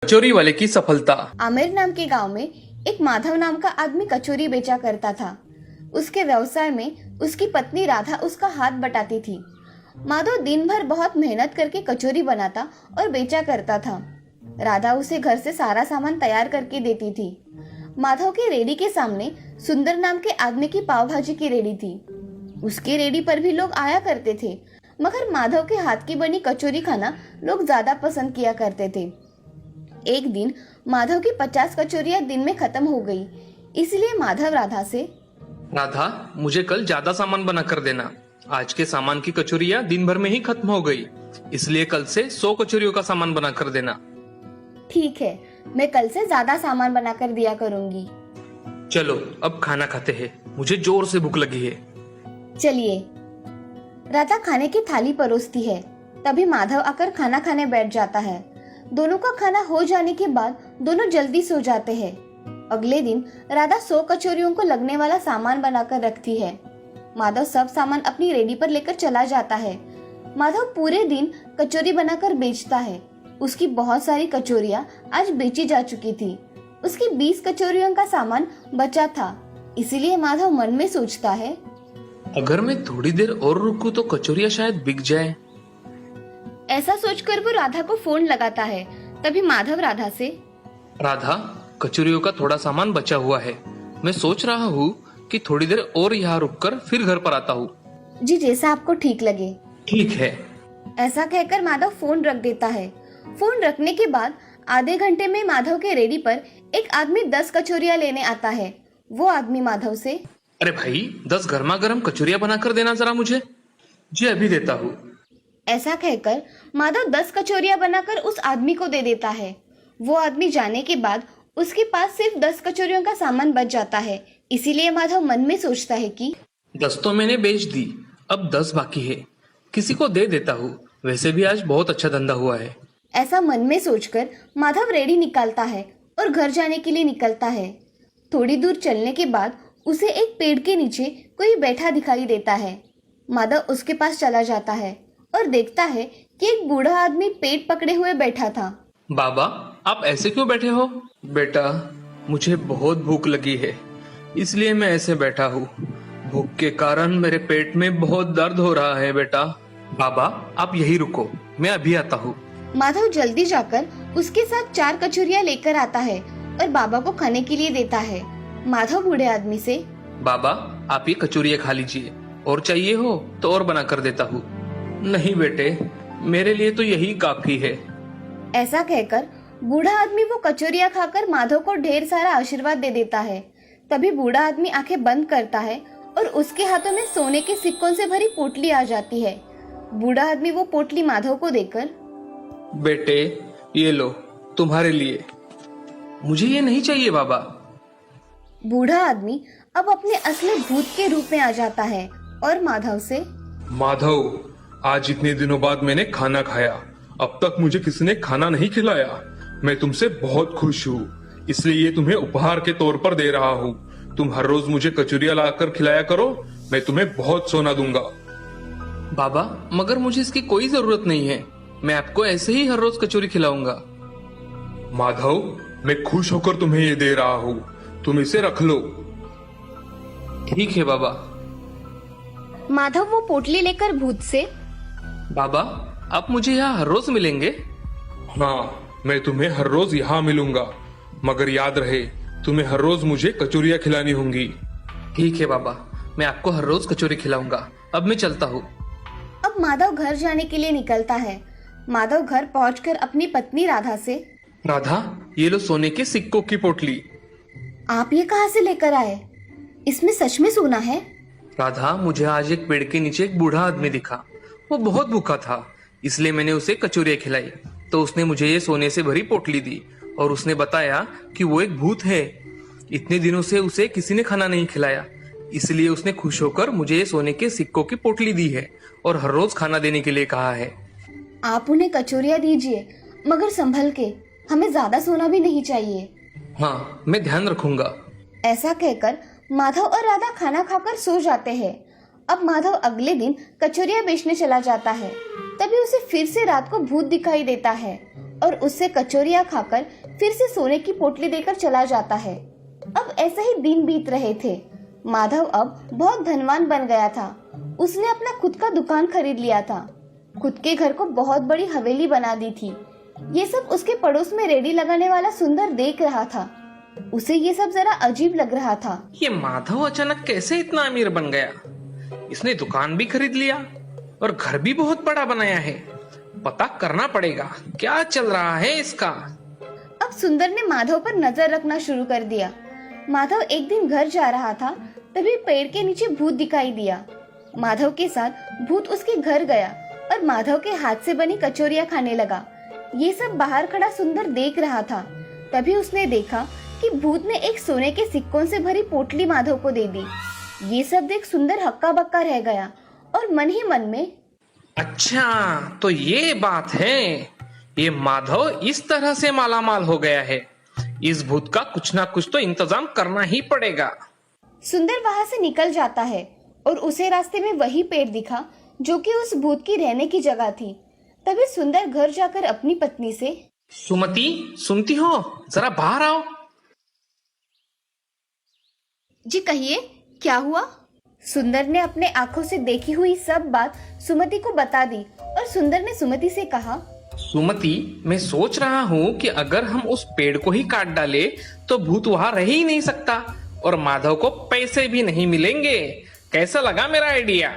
कचौरी वाले की सफलता। आमिर नाम के गांव में एक माधव नाम का आदमी कचौरी बेचा करता था। उसके व्यवसाय में उसकी पत्नी राधा उसका हाथ बटाती थी। माधव दिन भर बहुत मेहनत करके कचौरी बनाता और बेचा करता था। राधा उसे घर से सारा सामान तैयार करके देती थी। माधव की रेडी के सामने सुंदर नाम के आदमी की पाव भाजी की रेडी थी। उसकी रेडी पर भी लोग आया करते थे, मगर माधव के हाथ की बनी कचौरी खाना लोग ज्यादा पसंद किया करते थे। एक दिन माधव की 50 कचौरियां दिन में खत्म हो गई, इसलिए माधव राधा से, राधा, मुझे कल ज्यादा सामान बना कर देना। आज के सामान की कचौरियां दिन भर में ही खत्म हो गई, इसलिए कल से 100 कचौरियों का सामान बना कर देना। ठीक है, मैं कल से ज्यादा सामान बनाकर दिया करूंगी। चलो अब खाना खाते हैं, मुझे जोर से भूख लगी है। चलिए। राधा खाने की थाली परोसती है, तभी माधव आकर खाना खाने बैठ जाता है। दोनों का खाना हो जाने के बाद दोनों जल्दी सो जाते हैं। अगले दिन राधा 100 कचौरियों को लगने वाला सामान बनाकर रखती है। माधव सब सामान अपनी रेडी पर लेकर चला जाता है। माधव पूरे दिन कचौरी बनाकर बेचता है। उसकी बहुत सारी कचौरियां आज बेची जा चुकी थी। उसकी 20 कचौरियों का सामान बचा था, इसीलिए माधव मन में सोचता है, अगर मैं थोड़ी देर और रुकूं तो कचौरियां शायद बिक जाए। ऐसा सोचकर वो राधा को फोन लगाता है। तभी माधव राधा से, राधा, कचौरियों का थोड़ा सामान बचा हुआ है। मैं सोच रहा हूँ कि थोड़ी देर और यहाँ रुककर फिर घर पर आता हूँ। जी जैसा आपको ठीक लगे। ठीक है। ऐसा कहकर माधव फोन रख देता है। फोन रखने के बाद आधे घंटे में माधव के रेडी पर एक आदमी 10 कचौरियां लेने आता है। वो आदमी माधव से, अरे भाई, 10 गर्मा गर्म कचौरियां बना कर देना जरा मुझे। जी अभी देता हूँ। ऐसा कहकर माधव 10 कचौरियां बनाकर उस आदमी को दे देता है। वो आदमी जाने के बाद उसके पास सिर्फ 10 कचौरियों का सामान बच जाता है, इसीलिए माधव मन में सोचता है कि 10 तो मैंने बेच दी, अब 10 बाकी है, किसी को दे देता हूँ। वैसे भी आज बहुत अच्छा धंधा हुआ है। ऐसा मन में सोचकर माधव रेडी निकालता है और घर जाने के लिए निकलता है। थोड़ी दूर चलने के बाद उसे एक पेड़ के नीचे कोई बैठा दिखाई देता है। माधव उसके पास चला जाता है और देखता है कि एक बूढ़ा आदमी पेट पकड़े हुए बैठा था। बाबा, आप ऐसे क्यों बैठे हो? बेटा, मुझे बहुत भूख लगी है, इसलिए मैं ऐसे बैठा हूँ। भूख के कारण मेरे पेट में बहुत दर्द हो रहा है बेटा। बाबा, आप यही रुको, मैं अभी आता हूँ। माधव जल्दी जाकर उसके साथ 4 कचौरियां लेकर आता है और बाबा को खाने के लिए देता है। माधव बूढ़े आदमी से, बाबा, आप ये कचौरियां खा लीजिए, और चाहिए हो तो और बना कर देता हूँ। नहीं बेटे, मेरे लिए तो यही काफी है। ऐसा कहकर बूढ़ा आदमी वो कचौरियां खाकर माधव को ढेर सारा आशीर्वाद दे देता है। तभी बूढ़ा आदमी आंखें बंद करता है और उसके हाथों में सोने के सिक्कों से भरी पोटली आ जाती है। बूढ़ा आदमी वो पोटली माधव को देकर, बेटे, ये लो, तुम्हारे लिए। मुझे ये नहीं चाहिए बाबा। बूढ़ा आदमी अब अपने असली भूत के रूप में आ जाता है और माधव से, माधव, आज इतने दिनों बाद मैंने खाना खाया। अब तक मुझे किसी ने खाना नहीं खिलाया। मैं तुमसे बहुत खुश हूँ, इसलिए ये तुम्हें उपहार के तौर पर दे रहा हूँ। तुम हर रोज मुझे कचौरियां लाकर खिलाया करो, मैं तुम्हें बहुत सोना दूंगा। बाबा, मगर मुझे इसकी कोई जरूरत नहीं है, मैं आपको ऐसे ही हर रोज कचौरी खिलाऊंगा। माधव, मैं खुश होकर तुम्हें ये दे रहा हूँ, तुम इसे रख लो। ठीक है बाबा। माधव वो पोटली लेकर भूत से, बाबा, आप मुझे यहाँ हर रोज मिलेंगे? हाँ, मैं तुम्हें हर रोज यहाँ मिलूंगा, मगर याद रहे, तुम्हें हर रोज मुझे कचौरियां खिलानी होंगी। ठीक है बाबा, मैं आपको हर रोज कचौरी खिलाऊंगा। अब मैं चलता हूँ। अब माधव घर जाने के लिए निकलता है। माधव घर पहुंचकर अपनी पत्नी राधा से, राधा, ये लो सोने के सिक्कों की पोटली। आप ये कहाँ से लेकर आए? इसमें सच में सोना है? राधा, मुझे आज एक पेड़ के नीचे एक बूढ़ा आदमी दिखा। वो बहुत भूखा था, इसलिए मैंने उसे कचौरियां खिलाई, तो उसने मुझे ये सोने से भरी पोटली दी और उसने बताया कि वो एक भूत है। इतने दिनों से उसे किसी ने खाना नहीं खिलाया, इसलिए उसने खुश होकर मुझे ये सोने के सिक्कों की पोटली दी है और हर रोज खाना देने के लिए कहा है। आप उन्हें कचौरियां दीजिए, मगर संभल के, हमें ज्यादा सोना भी नहीं चाहिए। हाँ, मैं ध्यान रखूंगा। ऐसा कहकर माधव और राधा खाना खाकर सो जाते हैं। अब माधव अगले दिन कचौरियां बेचने चला जाता है। तभी उसे फिर से रात को भूत दिखाई देता है और उससे कचौरियां खाकर फिर से सोने की पोटली देकर चला जाता है। अब ऐसे ही दिन बीत रहे थे। माधव अब बहुत धनवान बन गया था। उसने अपना खुद का दुकान खरीद लिया था। खुद के घर को बहुत बड़ी हवेली बना दी थी। ये सब उसके पड़ोस में रेडी लगाने वाला सुंदर देख रहा था। उसे ये सब जरा अजीब लग रहा था। ये माधव अचानक कैसे इतना अमीर बन गया? इसने दुकान भी खरीद लिया और घर भी बहुत बड़ा बनाया है। पता करना पड़ेगा क्या चल रहा है इसका। अब सुंदर ने माधव पर नजर रखना शुरू कर दिया। माधव एक दिन घर जा रहा था, तभी पेड़ के नीचे भूत दिखाई दिया। माधव के साथ भूत उसके घर गया और माधव के हाथ से बनी कचौरियां खाने लगा। ये सब बाहर खड़ा सुंदर देख रहा था। तभी उसने देखा कि भूत ने एक सोने के सिक्कों से भरी पोटली माधव को दे दी। ये सब देख सुंदर हक्का बक्का रह गया और मन ही मन में, अच्छा तो ये बात है, ये माधव इस तरह से मालामाल हो गया है। इस भूत का कुछ ना कुछ तो इंतजाम करना ही पड़ेगा। सुंदर वहाँ से निकल जाता है और उसे रास्ते में वही पेड़ दिखा जो कि उस भूत की रहने की जगह थी। तभी सुंदर घर जाकर अपनी पत्नी से, सुमति सुनती हो, जरा बाहर आओ। जी कहिए, क्या हुआ? सुंदर ने अपने आंखों से देखी हुई सब बात सुमति को बता दी और सुंदर ने सुमति से कहा, सुमति, मैं सोच रहा हूँ कि अगर हम उस पेड़ को ही काट डाले तो भूत वहाँ रह ही नहीं सकता और माधव को पैसे भी नहीं मिलेंगे। कैसा लगा मेरा आइडिया?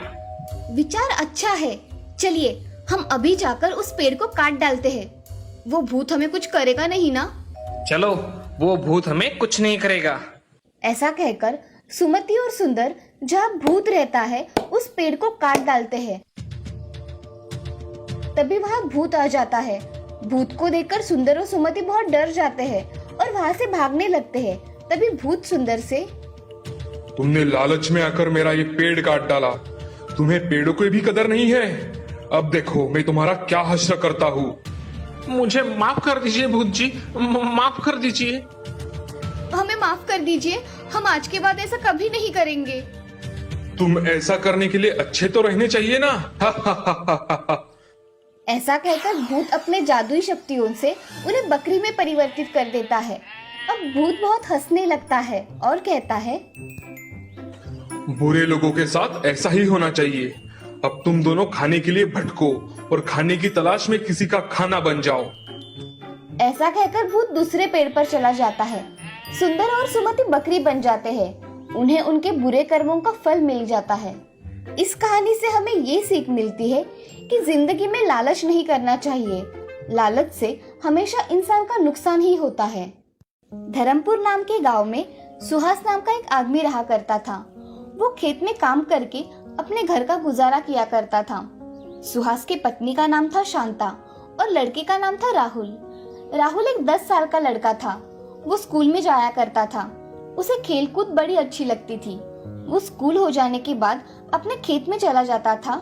विचार अच्छा है, चलिए हम अभी जाकर उस पेड़ को काट डालते हैं। वो भूत हमें कुछ करेगा नहीं ना? चलो, वो भूत हमें कुछ नहीं करेगा। ऐसा कहकर सुमति और सुंदर जहाँ भूत रहता है उस पेड़ को काट डालते हैं। तभी वहाँ भूत आ जाता है। भूत को देखकर सुंदर और सुमति बहुत डर जाते हैं और वहाँ से भागने लगते हैं। तभी भूत सुंदर से, तुमने लालच में आकर मेरा ये पेड़ काट डाला। तुम्हें पेड़ों की भी कदर नहीं है। अब देखो मैं तुम्हारा क्या हश्र करता हूँ। मुझे माफ कर दीजिए भूत जी, माफ कर दीजिए। हमें माफ कर दीजिए, हम आज के बाद ऐसा कभी नहीं करेंगे। तुम ऐसा करने के लिए अच्छे तो रहने चाहिए ना। ऐसा कहकर भूत अपने जादुई शक्तियों से उन्हें बकरी में परिवर्तित कर देता है। अब भूत बहुत हंसने लगता है और कहता है, बुरे लोगों के साथ ऐसा ही होना चाहिए। अब तुम दोनों खाने के लिए भटको और खाने की तलाश में किसी का खाना बन जाओ। ऐसा कहकर भूत दूसरे पेड़ पर चला जाता है। सुंदर और सुमति बकरी बन जाते हैं। उन्हें उनके बुरे कर्मों का फल मिल जाता है। इस कहानी से हमें ये सीख मिलती है कि जिंदगी में लालच नहीं करना चाहिए। लालच से हमेशा इंसान का नुकसान ही होता है। धर्मपुर नाम के गांव में सुहास नाम का एक आदमी रहा करता था। वो खेत में काम करके अपने घर का गुजारा किया करता था। सुहास की पत्नी का नाम था शांता और लड़के का नाम था राहुल। राहुल एक 10 साल का लड़का था। वो स्कूल में जाया करता था। उसे खेलकूद बड़ी अच्छी लगती थी। वो स्कूल हो जाने के बाद अपने खेत में चला जाता था।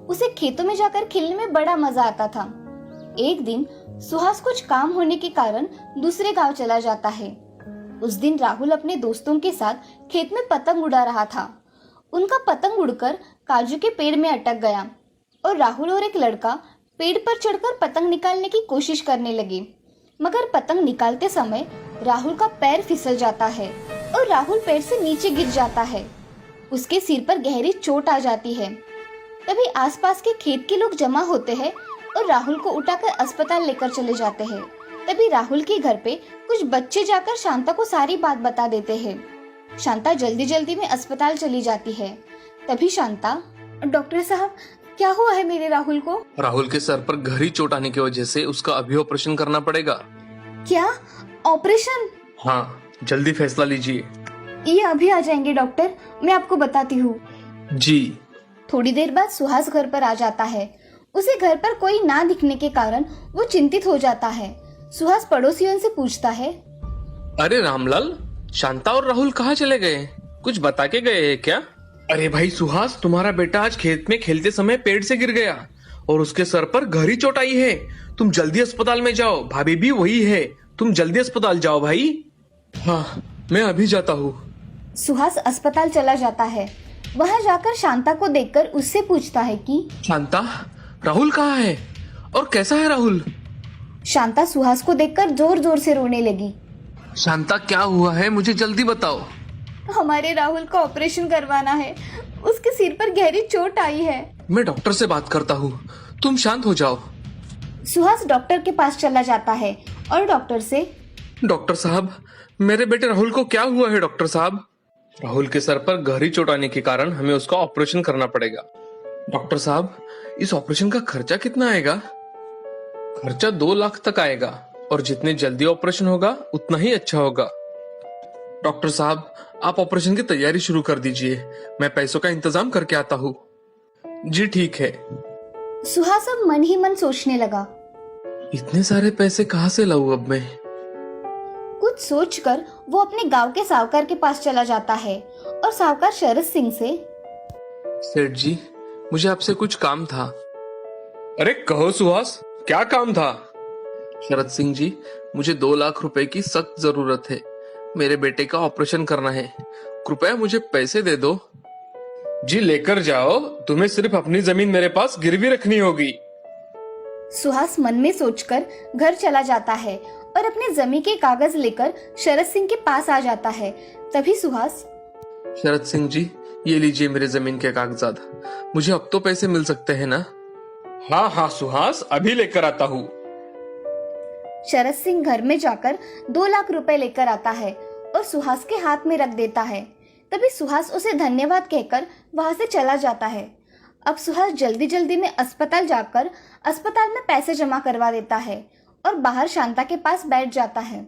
उसे खेतों में जाकर खेलने में बड़ा मजा आता था। एक दिन सुहास कुछ काम होने के कारण दूसरे गांव चला जाता है। उस दिन राहुल अपने दोस्तों के साथ खेत में पतंग उड़ा रहा था। उनका पतंग उड़कर काजू के पेड़ में अटक गया और राहुल और एक लड़का पेड़ पर चढ़कर पतंग निकालने की कोशिश करने लगे। मगर पतंग निकालते समय राहुल का पैर फिसल जाता है और राहुल पेड़ से नीचे गिर जाता है। उसके सिर पर गहरी चोट आ जाती है। तभी आसपास के खेत के लोग जमा होते हैं और राहुल को उठाकर अस्पताल लेकर चले जाते हैं। तभी राहुल के घर पे कुछ बच्चे जाकर शांता को सारी बात बता देते हैं। शांता जल्दी जल्दी में अस्पताल चली जाती है। तभी शांता, डॉक्टर साहब क्या हुआ है मेरे राहुल को? राहुल के सर पर गहरी चोट आने की वजह से उसका अभी ऑपरेशन करना पड़ेगा। क्या ऑपरेशन? हाँ, जल्दी फैसला लीजिए। ये अभी आ जाएंगे डॉक्टर, मैं आपको बताती हूँ। जी। थोड़ी देर बाद सुहास घर पर आ जाता है। उसे घर पर कोई ना दिखने के कारण वो चिंतित हो जाता है। सुहास पड़ोसियों से पूछता है, अरे रामलाल, शांता और राहुल कहाँ चले गए? कुछ बता के गए हैं क्या? अरे भाई सुहास, तुम्हारा बेटा आज खेत में खेलते समय पेड़ से गिर गया और उसके सर पर गहरी चोट आई है। तुम जल्दी अस्पताल में जाओ, भाभी भी वही है। तुम जल्दी अस्पताल जाओ भाई। हाँ, मैं अभी जाता हूँ। सुहास अस्पताल चला जाता है। वहाँ जाकर शांता को देखकर उससे पूछता है कि शांता, राहुल कहाँ है और कैसा है राहुल? शांता सुहास को देखकर जोर जोर से रोने लगी। शांता, क्या हुआ है? मुझे जल्दी बताओ। हमारे राहुल का ऑपरेशन करवाना है, उसके सिर पर गहरी चोट आई है। मैं डॉक्टर से बात करता हूँ, तुम शांत हो जाओ। सुहास डॉक्टर के पास चला जाता है और डॉक्टर से, डॉक्टर साहब, मेरे बेटे राहुल को क्या हुआ है? डॉक्टर साहब, राहुल के सर पर गहरी चोट आने के कारण हमें उसका ऑपरेशन करना पड़ेगा। डॉक्टर साहब, इस ऑपरेशन का खर्चा कितना आएगा? खर्चा 2 लाख तक आएगा और जितने जल्दी ऑपरेशन होगा उतना ही अच्छा होगा। डॉक्टर साहब, आप ऑपरेशन की तैयारी शुरू कर दीजिए, मैं पैसों का इंतजाम करके आता हूँ। जी ठीक है। सुहास अब मन ही मन सोचने लगा। इतने सारे पैसे कहाँ से लाऊं अब मैं? कुछ सोचकर वो अपने गांव के साहूकार के पास चला जाता है और साहूकार शरद सिंह से, सेठ जी, मुझे आपसे कुछ काम था। अरे कहो सुहास, क्या काम था? शरद सिंह जी, मुझे 2 लाख रुपए की सख्त जरूरत है। मेरे बेटे का ऑपरेशन करना है, कृपया मुझे पैसे दे दो। जी लेकर जाओ, तुम्हें सिर्फ अपनी जमीन मेरे पास गिरवी रखनी होगी। सुहास मन में सोचकर घर चला जाता है और अपने जमीन के कागज लेकर शरद सिंह के पास आ जाता है। तभी सुहास, शरद सिंह जी, ये लीजिए मेरे जमीन के कागजात। मुझे अब तो पैसे मिल सकते हैं ना? हाँ हाँ सुहास, अभी लेकर आता हूँ। शरद सिंह घर में जाकर 2 लाख रुपए लेकर आता है और सुहास के हाथ में रख देता है। तभी सुहास उसे धन्यवाद कहकर वहां से चला जाता है। अब सुहास जल्दी जल्दी में अस्पताल जाकर अस्पताल में पैसे जमा करवा देता है और बाहर शांता के पास बैठ जाता है।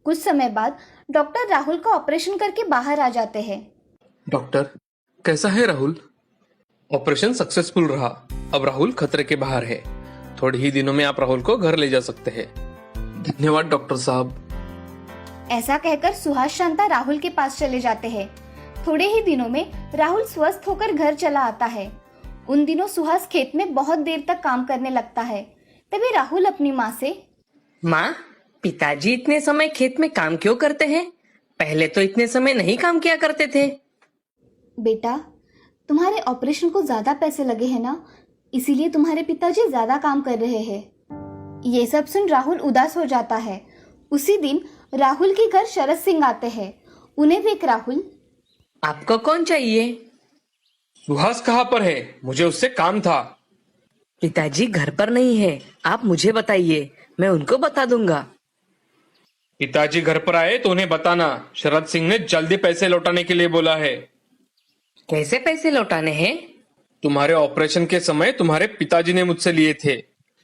कुछ समय बाद डॉक्टर राहुल का ऑपरेशन करके बाहर आ जाते हैं। डॉक्टर, कैसा है राहुल? ऑपरेशन सक्सेसफुल रहा। अब राहुल खतरे के बाहर है। थोड़े ही दिनों में आप राहुल को घर ले जा सकते हैं। धन्यवाद डॉक्टर साहब। ऐसा कहकर सुहास शांता राहुल के पास चले जाते हैं। थोड़े ही दिनों में राहुल स्वस्थ होकर घर चला आता है। उन दिनों सुहास खेत में बहुत देर तक काम करने लगता है। तभी राहुल अपनी माँ से, माँ, पिताजी इतने समय खेत में काम क्यों करते हैं? पहले तो इतने समय नहीं काम किया करते थे। बेटा, तुम्हारे ऑपरेशन को ज्यादा पैसे लगे हैं ना, इसीलिए तुम्हारे पिताजी ज्यादा काम कर रहे हैं। ये सब सुन राहुल उदास हो जाता है। उसी दिन राहुल के घर शरद सिंह आते हैं। उन्हें देख राहुल, आपको कौन चाहिए? सुहास कहाँ पर है? मुझे उससे काम था। पिताजी घर पर नहीं है, आप मुझे बताइए, मैं उनको बता दूंगा। पिताजी घर पर आए तो उन्हें बताना। शरद सिंह ने जल्दी पैसे लौटाने के लिए बोला है। कैसे पैसे लौटाने हैं? तुम्हारे ऑपरेशन के समय तुम्हारे पिताजी ने मुझसे लिए थे,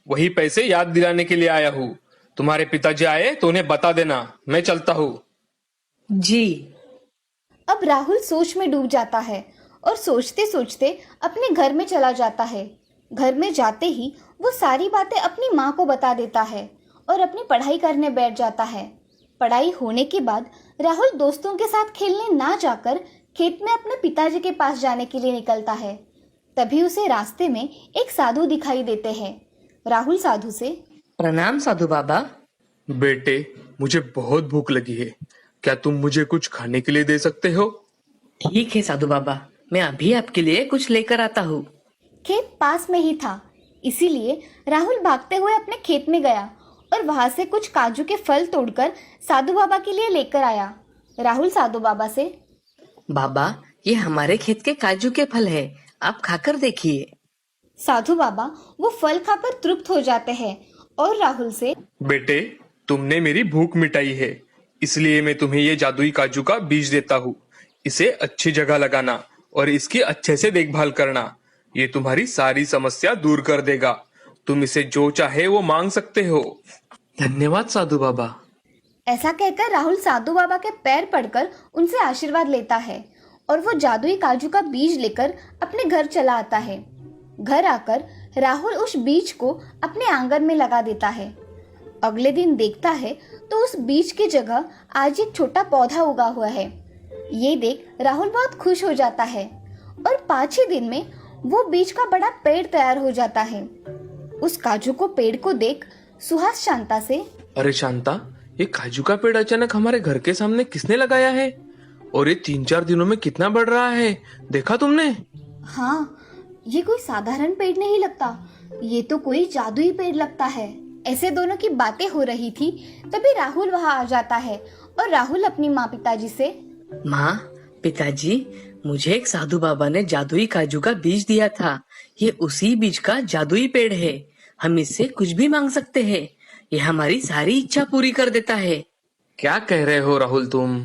वही पैसे याद दिलाने के लिए आया हूँ। तुम्हारे पिताजी आए तो उन्हें बता देना। मैं चलता हूँ। जी। अब राहुल सोच में डूब जाता है और सोचते सोचते अपने घर में चला जाता है। घर में जाते ही वो सारी बातें अपनी माँ को बता देता है और अपनी पढ़ाई करने बैठ जाता है। पढ़ाई होने के बाद राहुल दोस्तों के साथ खेलने ना जाकर खेत में अपने पिताजी के पास जाने के लिए निकलता है। तभी उसे रास्ते में एक साधु दिखाई देते हैं। राहुल साधु से, प्रणाम साधु बाबा। बेटे, मुझे बहुत भूख लगी है, क्या तुम मुझे कुछ खाने के लिए दे सकते हो? ठीक है साधु बाबा, मैं अभी आपके लिए कुछ लेकर आता हूँ। खेत पास में ही था, इसीलिए राहुल भागते हुए अपने खेत में गया और वहां से कुछ काजू के फल तोड़कर साधु बाबा के लिए लेकर आया। राहुल साधु बाबा से, बाबा, ये हमारे खेत के काजू के फल है, आप खाकर देखिए। साधु बाबा वो फल खाकर तृप्त हो जाते हैं और राहुल से, बेटे, तुमने मेरी भूख मिटाई है, इसलिए मैं तुम्हें ये जादुई काजू का बीज देता हूँ। इसे अच्छी जगह लगाना और इसकी अच्छे से देखभाल करना। ये तुम्हारी सारी समस्या दूर कर देगा। तुम इसे जो चाहे वो मांग सकते हो। धन्यवाद साधु बाबा। ऐसा कहकर राहुल साधु बाबा के पैर पड़कर उनसे आशीर्वाद लेता है और वो जादुई काजू का बीज लेकर अपने घर चला आता है। घर आकर राहुल उस बीज को अपने आंगन में लगा देता है। अगले दिन देखता है तो उस बीज की जगह आज एक छोटा पौधा उगा हुआ है। ये देख राहुल बहुत खुश हो जाता है और 5 ही दिन में वो बीज का बड़ा पेड़ तैयार हो जाता है। उस काजू को पेड़ को देख सुहास शांता से, अरे शांता, ये काजू का पेड़ अचानक हमारे घर के सामने किसने लगाया है? और ये 3-4 दिनों में कितना बढ़ रहा है, देखा तुमने? हाँ, ये कोई साधारण पेड़ नहीं लगता, ये तो कोई जादुई पेड़ लगता है। ऐसे दोनों की बातें हो रही थी, तभी राहुल वहां आ जाता है और राहुल अपनी माँ पिताजी से, माँ, पिताजी, मुझे एक साधु बाबा ने जादुई काजू का बीज दिया था। ये उसी बीज का जादुई पेड़ है। हम इससे कुछ भी मांग सकते हैं। ये हमारी सारी इच्छा पूरी कर देता है। क्या कह रहे हो राहुल तुम?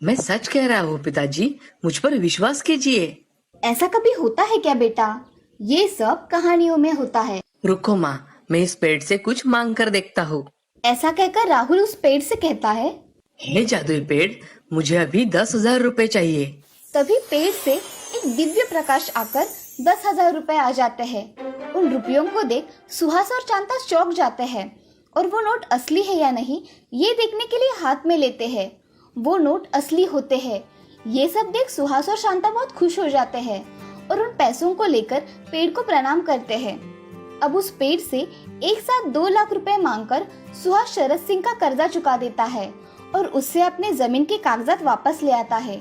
मैं सच कह रहा हूँ पिताजी, मुझ पर विश्वास कीजिए। ऐसा कभी होता है क्या बेटा? ये सब कहानियों में होता है। रुको माँ, मैं इस पेड़ से कुछ मांग कर देखता हूँ। ऐसा कहकर राहुल उस पेड़ से कहता है। हे जादुई पेड़, मुझे अभी 10,000 रुपए चाहिए। तभी पेड़ से एक दिव्य प्रकाश आकर 10,000 रुपए आ जाते हैं। उन रुपयों को देख सुहास और शांता चौंक जाते हैं और वो नोट असली है या नहीं ये देखने के लिए हाथ में लेते हैं। वो नोट असली होते हैं। ये सब देख सुहास और शांता बहुत खुश हो जाते हैं और उन पैसों को लेकर पेड़ को प्रणाम करते हैं। अब उस पेड़ से एक साथ 2 लाख रुपए मांगकर सुहास शरद सिंह का कर्जा चुका देता है और उससे अपने जमीन के कागजात वापस ले आता है।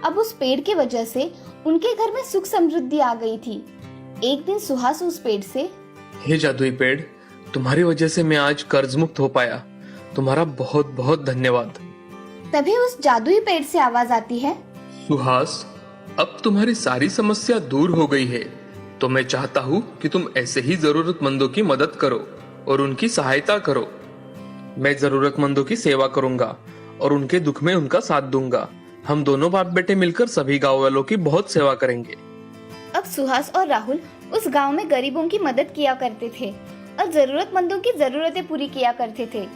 अब उस पेड़ की वजह से उनके घर में सुख समृद्धि आ गई थी। एक दिन सुहास उस पेड़ से, हे जादुई पेड़, तुम्हारी वजह से मैं आज कर्ज मुक्त हो पाया। तुम्हारा बहुत बहुत धन्यवाद। तभी उस जादुई पेड़ से आवाज आती है, सुहास, अब तुम्हारी सारी समस्या दूर हो गई है। तो मैं चाहता हूँ कि तुम ऐसे ही जरूरतमंदों की मदद करो और उनकी सहायता करो। मैं जरूरतमंदों की सेवा करूंगा और उनके दुख में उनका साथ दूंगा। हम दोनों बाप बेटे मिलकर सभी गांव वालों की बहुत सेवा करेंगे। अब सुहास और राहुल उस गांव में गरीबों की मदद किया करते थे और जरूरतमंदों की जरूरतें पूरी किया करते थे।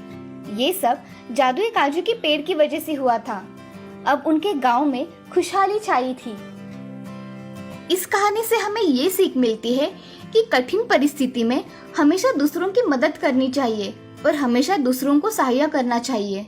ये सब जादुई काजू के पेड़ की वजह से हुआ था। अब उनके गांव में खुशहाली छाई थी। इस कहानी से हमें ये सीख मिलती है कि कठिन परिस्थिति में हमेशा दूसरों की मदद करनी चाहिए और हमेशा दूसरों को सहायता करना चाहिए।